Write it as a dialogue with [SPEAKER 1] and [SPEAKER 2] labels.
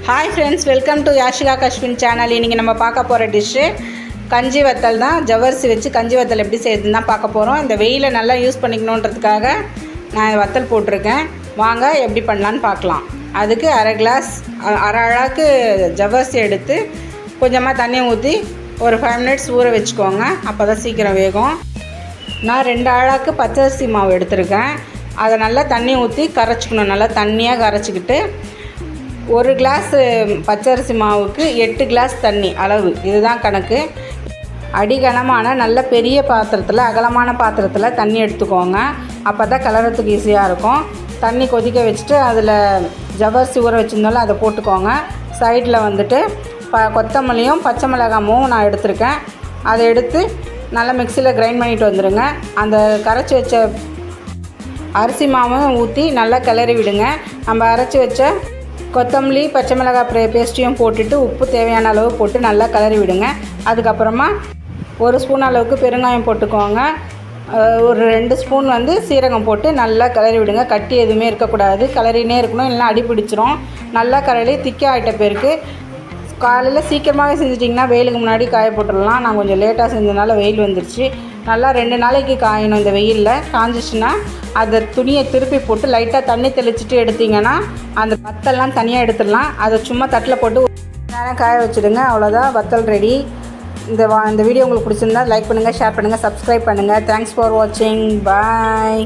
[SPEAKER 1] Hi friends, welcome to Yashika Kashmin channel. இன்றைக்கி நம்ம பார்க்க போகிற டிஷ்ஷு கஞ்சி வத்தல் தான். ஜவ்வரிசி வச்சு கஞ்சி வத்தல் எப்படி செய்யுதுன்னு தான் பார்க்க போகிறோம். இந்த வெயிலை நல்லா யூஸ் பண்ணிக்கணுன்றதுக்காக நான் வத்தல் போட்டிருக்கேன். வாங்க எப்படி பண்ணலான்னு பார்க்கலாம். அதுக்கு அரை அழாக்கு ஜவ்வரிசி எடுத்து கொஞ்சமாக தண்ணி ஊற்றி ஒரு 5 மினிட்ஸ் ஊற வச்சுக்கோங்க. அப்போ தான் சீக்கிரம் வேகும். நான் 2 அழாக்கு பச்சரிசி மாவு எடுத்திருக்கேன். அதை நல்லா தண்ணி ஊற்றி கரைச்சிக்கணும். நல்லா தண்ணியாக கரைச்சிக்கிட்டு 1 கிளாஸ் பச்சரிசி மாவுக்கு 8 கிளாஸ் தண்ணி அளவு, இதுதான் கணக்கு. அடிகனமான நல்ல பெரிய பாத்திரத்தில், அகலமான பாத்திரத்தில் தண்ணி எடுத்துக்கோங்க. அப்போ தான் கலரத்துக்கு ஈஸியாக இருக்கும். தண்ணி கொதிக்க வச்சுட்டு அதில் ஜவ்வரிசி ஊற வச்சுருந்தாலும் அதை போட்டுக்கோங்க. சைடில் வந்துட்டு கொத்தமல்லியும் பச்சை மிளகாயும் நான் எடுத்திருக்கேன். அதை எடுத்து நல்லா மிக்சியில் கிரைண்ட் பண்ணிட்டு வந்துடுங்க. அந்த கரைச்சி வச்ச அரிசி மாவும் ஊற்றி நல்லா கிளறி விடுங்க. நம்ம அரைச்சி வச்ச கொத்தமல்லி பச்சை மிளகாய் பேஸ்ட்டையும் போட்டுட்டு உப்பு தேவையான அளவு போட்டு நல்லா கிளறி விடுங்க. அதுக்கப்புறமா 1 ஸ்பூன் அளவுக்கு பெருங்காயம் போட்டுக்கோங்க. ஒரு 2 ஸ்பூன் சீரகம் போட்டு நல்லா கிளறி விடுங்க. கட்டி எதுவுமே இருக்கக்கூடாது, கிளறினே இருக்கணும், இல்லைனா அடி பிடிச்சிரும். நல்லா கிளறி திக்காக ஆகிட்ட பேருக்கு காலையில் சீக்கிரமாகவே செஞ்சிட்டிங்கன்னா வெயிலுக்கு முன்னாடி காய போட்டுடலாம். நான் கொஞ்சம் லேட்டாக செஞ்சதுனால வெயில் வந்துருச்சு. நல்லா 2 நாளைக்கு காயணும். இந்த வெயிலில் காஞ்சிச்சுன்னா அதை துணியை திருப்பி போட்டு லைட்டாக தண்ணி தெளிச்சிட்டு எடுத்திங்கன்னா அந்த வத்தல்லாம் தனியாக எடுத்துடலாம். அதை சும்மா தட்டில் போட்டு நேரம் காய வச்சுடுங்க. அவ்வளோதான், வத்தல் ரெடி. இந்த வீடியோ உங்களுக்கு பிடிச்சிருந்தா லைக் பண்ணுங்கள், ஷேர் பண்ணுங்கள், சப்ஸ்கிரைப் பண்ணுங்கள். தேங்க்ஸ் ஃபார் வாட்சிங். பாய்.